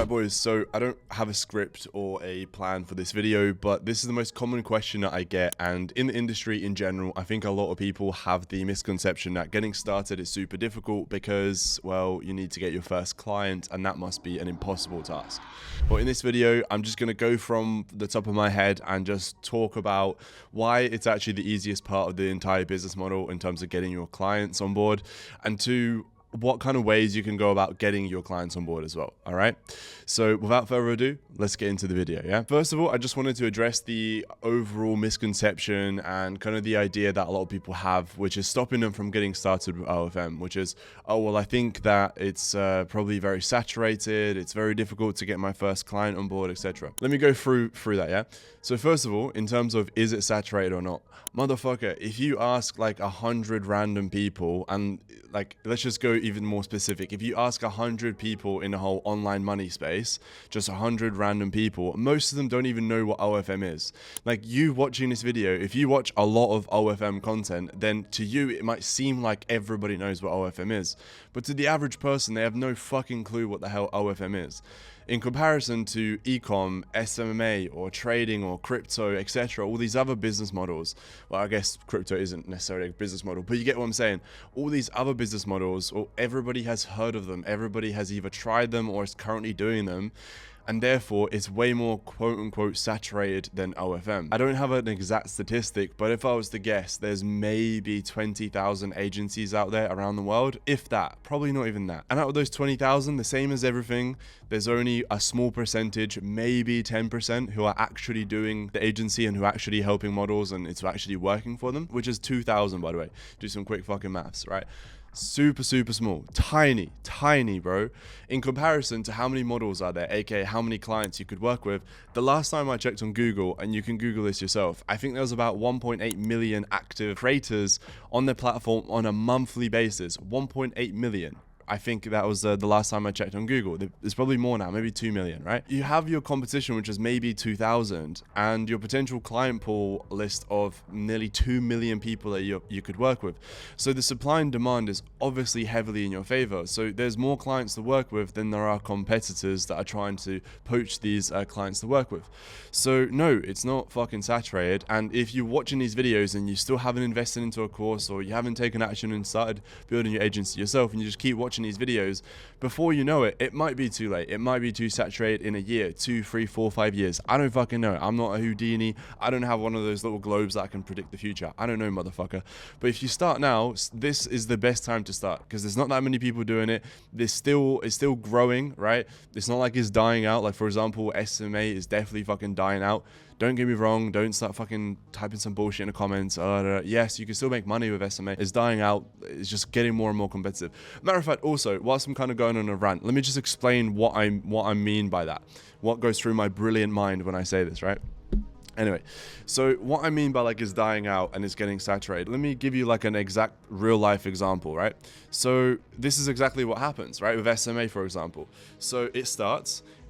Alright boys, so I don't have a script or a plan for this video, but this is the most common question that I get, and in the industry in general, I think a lot of people have the misconception that getting started is super difficult because, well, you need to get your first client and that must be an impossible task. But in this video, I'm just going to go from the top of my head and just talk about why it's actually the easiest part of the entire business model in terms of getting your clients on board, and two, what kind of ways you can go about getting your clients on board as well. All right. So without further ado, let's get into the video. Yeah. First of all, I just wanted to address the overall misconception and kind of the idea that a lot of people have, which is stopping them from getting started with OFM, which is, oh, well, I think that it's probably very saturated. It's very difficult to get my first client on board, etc. Let me go through that. Yeah. So first of all, in terms of, is it saturated or not? Motherfucker, if you ask like 100 random people, and like, let's just go even more specific. If you ask 100 people in the whole online money space, just 100 random people, most of them don't even know what OFM is. Like, you watching this video, if you watch a lot of OFM content, then to you, it might seem like everybody knows what OFM is. But to the average person, they have no fucking clue what the hell OFM is. In comparison to e-com, SMA, or trading, or crypto, etc., all these other business models, well, I guess crypto isn't necessarily a business model, but you get what I'm saying. All these other business models, or everybody has heard of them, everybody has either tried them or is currently doing them, and therefore it's way more quote-unquote saturated than OFM. I don't have an exact statistic, but if I was to guess, there's maybe 20,000 agencies out there around the world, if that, probably not even that. And out of those 20,000, the same as everything, there's only a small percentage, maybe 10%, who are actually doing the agency and who are actually helping models and it's actually working for them, which is 2,000, by the way. Do some quick fucking maths, right? Super small, tiny, bro. In comparison to how many models are there, aka how many clients you could work with. The last time I checked on Google, and you can Google this yourself, I think there was about 1.8 million active creators on their platform on a monthly basis. 1.8 million. I think that was the last time I checked on Google. There's probably more now, maybe 2 million, right? You have your competition, which is maybe 2,000, and your potential client pool list of nearly 2 million people that you could work with. So the supply and demand is obviously heavily in your favor. So there's more clients to work with than there are competitors that are trying to poach these clients to work with. So no, it's not fucking saturated. And if you're watching these videos and you still haven't invested into a course, or you haven't taken action and started building your agency yourself, and you just keep watching these videos, before you know it, it might be too late. It might be too saturated in a year, 2, 3, 4, 5 years. I don't fucking know. I'm not a Houdini. I don't have one of those little globes that I can predict the future. I don't know, motherfucker. But if you start now, this is the best time to start, because there's not that many people doing it. It's still growing, right? It's not like it's dying out. Like, for example, SMA is definitely fucking dying out. Don't get me wrong, don't start fucking typing some bullshit in the comments. Yes, you can still make money with SMA. It's dying out. It's just getting more and more competitive. Matter of fact, also, whilst I'm kind of going on a rant, let me just explain what I mean by that. What goes through my brilliant mind when I say this, right? Anyway, so what I mean by like is dying out and it's getting saturated, let me give you like an exact real life example, right? So this is exactly what happens, right? With SMA, for example. So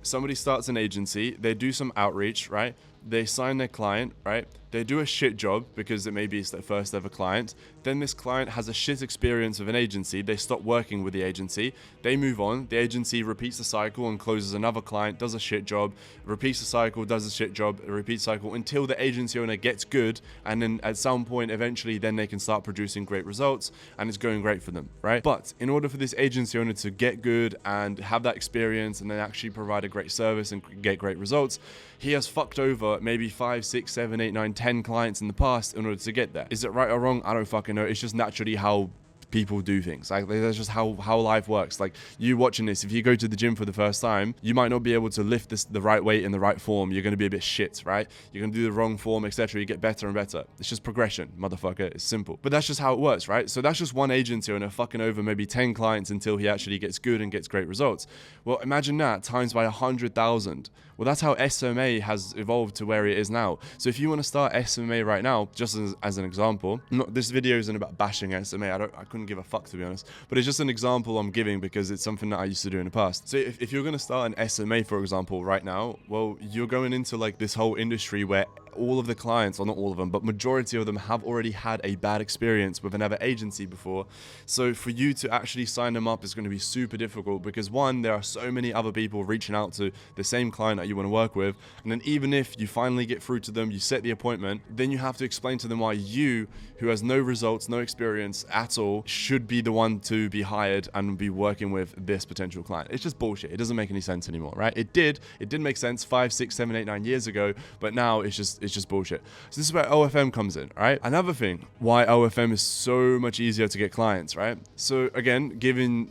somebody starts an agency, they do some outreach, right? They sign their client, right? They do a shit job because maybe it's their first ever client. Then this client has a shit experience with an agency. They stop working with the agency. They move on. The agency repeats the cycle and closes another client, does a shit job, repeats the cycle, does a shit job, repeats cycle until the agency owner gets good. And then at some point, eventually, then they can start producing great results and it's going great for them, right? But in order for this agency owner to get good and have that experience and then actually provide a great service and get great results, he has fucked over maybe 5, 6, 7, 8, 9, 10 clients in the past in order to get there. Is it right or wrong? I don't fucking know. It's just naturally how people do things. Like, that's just how life works. Like, you watching this, if you go to the gym for the first time, you might not be able to lift the right weight in the right form. You're going to be a bit shit, right? You're going to do the wrong form, etc. You get better and better. It's just progression, motherfucker. It's simple. But that's just how it works, right? So that's just one agency owner fucking over maybe 10 clients until he actually gets good and gets great results. Well, imagine that times by 100,000. Well, that's how SMA has evolved to where it is now. So if you want to start SMA right now, just as an example, this video isn't about bashing SMA. I couldn't give a fuck, to be honest. But it's just an example I'm giving because it's something that I used to do in the past. So if you're going to start an SMA, for example, right now, well, you're going into like this whole industry where all of the clients, or not all of them, but majority of them have already had a bad experience with another agency before. So for you to actually sign them up is going to be super difficult because one, there are so many other people reaching out to the same client that you want to work with. And then even if you finally get through to them, you set the appointment, then you have to explain to them why you, who has no results, no experience at all, should be the one to be hired and be working with this potential client. It's just bullshit. It doesn't make any sense anymore, right? It did make sense 5, 6, 7, 8, 9 years ago, but now it's just bullshit. So this is where OFM comes in, right? Another thing why OFM is so much easier to get clients, right? So again, given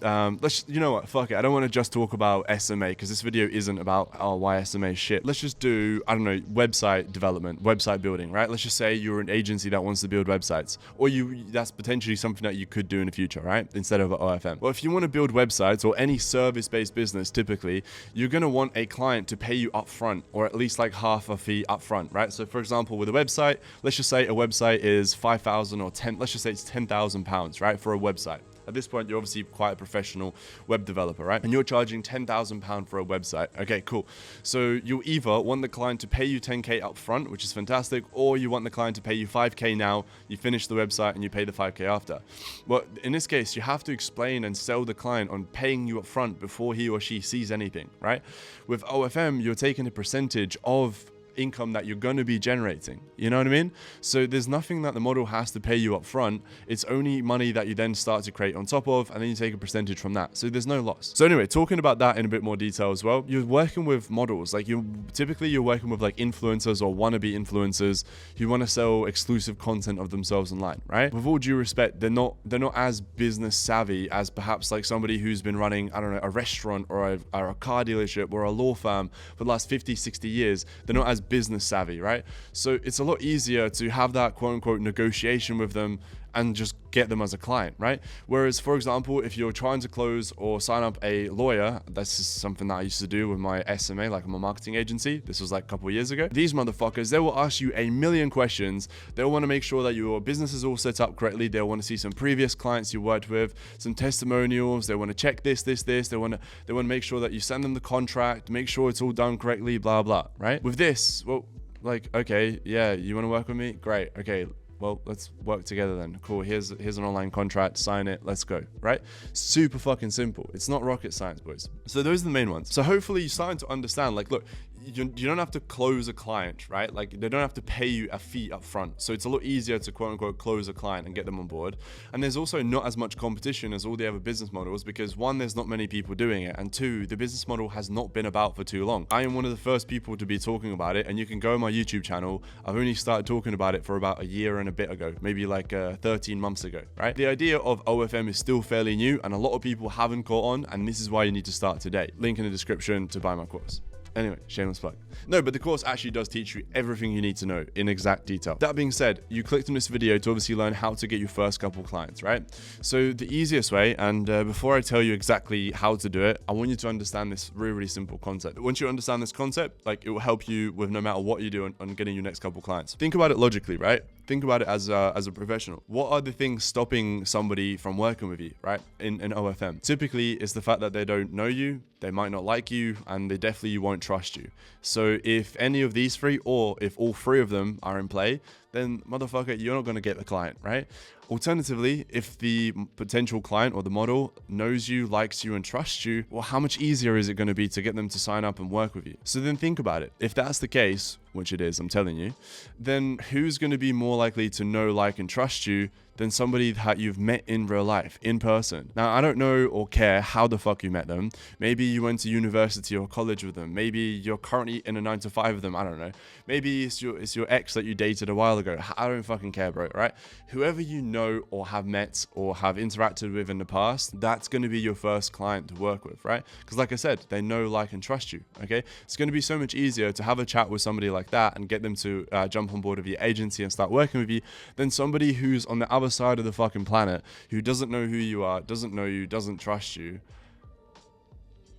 you know what, fuck it, I don't want to just talk about SMA because this video isn't about why SMA is shit. Let's just do, I don't know, website development, website building, right? Let's just say you're an agency that wants to build websites, or that's potentially something that you could do in the future, right? Instead of OFM. Well, if you want to build websites or any service-based business, typically you're going to want a client to pay you upfront, or at least like half a fee upfront, right? So for example, with a website, let's just say a website is 5,000 or 10, let's just say it's £10,000, right? For a website. At this point, you're obviously quite a professional web developer, right? And you're charging £10,000 for a website. Okay, cool. So you either want the client to pay you 10K up front, which is fantastic, or you want the client to pay you 5K now, you finish the website and you pay the 5K after. Well, in this case, you have to explain and sell the client on paying you up front before he or she sees anything, right? With OFM, you're taking a percentage of income that you're going to be generating. You know what I mean? So there's nothing that the model has to pay you up front. It's only money that you then start to create on top of, and then you take a percentage from that. So there's no loss. So anyway, talking about that in a bit more detail as well, you're working with models. Like you're working with like influencers or wannabe influencers who want to sell exclusive content of themselves online, right? With all due respect, they're not as business savvy as perhaps like somebody who's been running, I don't know, a restaurant or a car dealership or a law firm for the last 50, 60 years. They're not as business savvy, right? So it's a lot easier to have that quote unquote negotiation with them and just get them as a client, right? Whereas, for example, if you're trying to close or sign up a lawyer, this is something that I used to do with my SMA, like my marketing agency. This was like a couple of years ago. These motherfuckers, they will ask you a million questions. They'll want to make sure that your business is all set up correctly. They'll want to see some previous clients you worked with, some testimonials. They want to check this. They want to make sure that you send them the contract, make sure it's all done correctly, blah, blah, right? With this, well, like, okay, yeah, you want to work with me? Great. Okay. Well, let's work together then. Cool. Here's an online contract. Sign it. Let's go. Right? Super fucking simple. It's not rocket science, boys. So those are the main ones. So hopefully you're starting to understand, like, look, you don't have to close a client, right? Like they don't have to pay you a fee up front. So it's a lot easier to quote unquote close a client and get them on board. And there's also not as much competition as all the other business models because one, there's not many people doing it. And two, the business model has not been about for too long. I am one of the first people to be talking about it, and you can go on my YouTube channel. I've only started talking about it for about a year and a bit ago, maybe like 13 months ago, right? The idea of OFM is still fairly new and a lot of people haven't caught on, and this is why you need to start today. Link in the description to buy my course. Anyway, shameless plug. No, but the course actually does teach you everything you need to know in exact detail. That being said, you clicked on this video to obviously learn how to get your first couple clients, right? So the easiest way, and before I tell you exactly how to do it, I want you to understand this really, really simple concept. Once you understand this concept, like it will help you with no matter what you do on getting your next couple clients. Think about it logically, right? Think about it as a professional. What are the things stopping somebody from working with you, right? In OFM, typically it's the fact that they don't know you, they might not like you, and they definitely won't trust you. So if any of these three, or if all three of them are in play, then motherfucker, you're not going to get the client, right? Alternatively, if the potential client or the model knows you, likes you, and trusts you, well, how much easier is it going to be to get them to sign up and work with you? So then think about it. If that's the case, which it is, I'm telling you, then who's going to be more likely to know, like, and trust you than somebody that you've met in real life, in person? Now, I don't know or care how the fuck you met them. Maybe you went to university or college with them. Maybe you're currently in a 9-to-5 with them. I don't know. Maybe it's your ex that you dated a while ago. I don't fucking care, bro, right? Whoever you know or have met or have interacted with in the past, that's going to be your first client to work with, right? Because like I said, they know, like, and trust you, okay? It's going to be so much easier to have a chat with somebody like that and get them to jump on board with your agency and start working with you than somebody who's on the other side of the fucking planet, who doesn't know who you are, doesn't know you, doesn't trust you.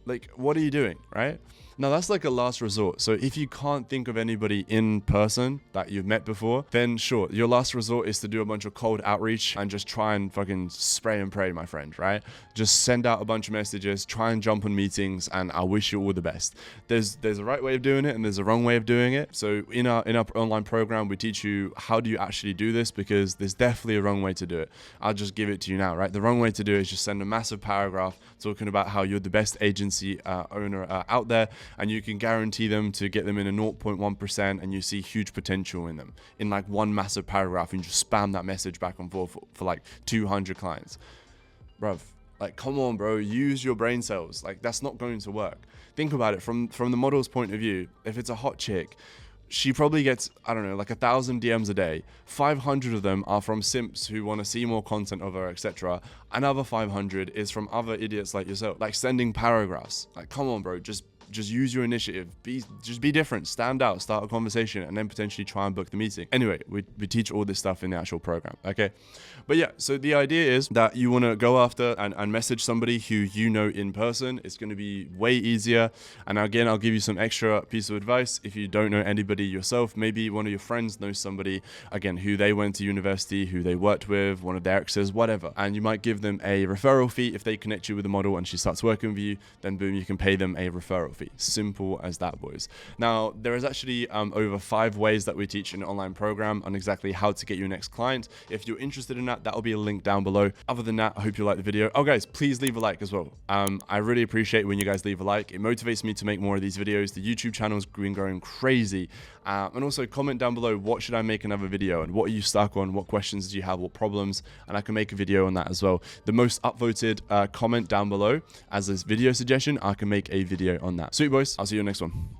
Like, what are you doing, right? Now, that's like a last resort. So if you can't think of anybody in person that you've met before, then sure, your last resort is to do a bunch of cold outreach and just try and fucking spray and pray, my friend, right? Just send out a bunch of messages, try and jump on meetings, and I wish you all the best. There's a right way of doing it and there's a wrong way of doing it. So in our online program, we teach you how do you actually do this, because there's definitely a wrong way to do it. I'll just give it to you now, right? The wrong way to do it is just send a massive paragraph talking about how you're the best agency owner out there, and you can guarantee them to get them in a 0.1%, and you see huge potential in them in like one massive paragraph, and just spam that message back and forth for like 200 clients. Bruv, like, come on, bro, use your brain cells. Like, that's not going to work. Think about it from the model's point of view. If it's a hot chick, she probably gets, I don't know, like 1,000 DMs a day. 500 of them are from simps who want to see more content of her, etc. Another 500 is from other idiots like yourself, like sending paragraphs. Like, come on, bro, just use your initiative. Just be different, stand out, start a conversation, and then potentially try and book the meeting. Anyway, we teach all this stuff in the actual program, okay? But yeah, so the idea is that you want to go after and message somebody who you know in person. It's going to be way easier. And again, I'll give you some extra piece of advice. If you don't know anybody yourself, maybe one of your friends knows somebody, again, who they went to university, who they worked with, one of their exes, whatever. And you might give them a referral fee. If they connect you with a model and she starts working with you, then boom, you can pay them a referral fee. Simple as that, boys. Now, there is actually over 5 ways that we teach in an online program on exactly how to get your next client. If you're interested in that, that'll be a link down below. Other than that, I hope you like the video. Oh, guys, please leave a like as well. I really appreciate when you guys leave a like. It motivates me to make more of these videos. The YouTube channel's been growing crazy. And also comment down below, what should I make another video, and what are you stuck on? What questions do you have? What problems? And I can make a video on that as well. The most upvoted comment down below as this video suggestion, I can make a video on that. Sweet boys, I'll see you next one.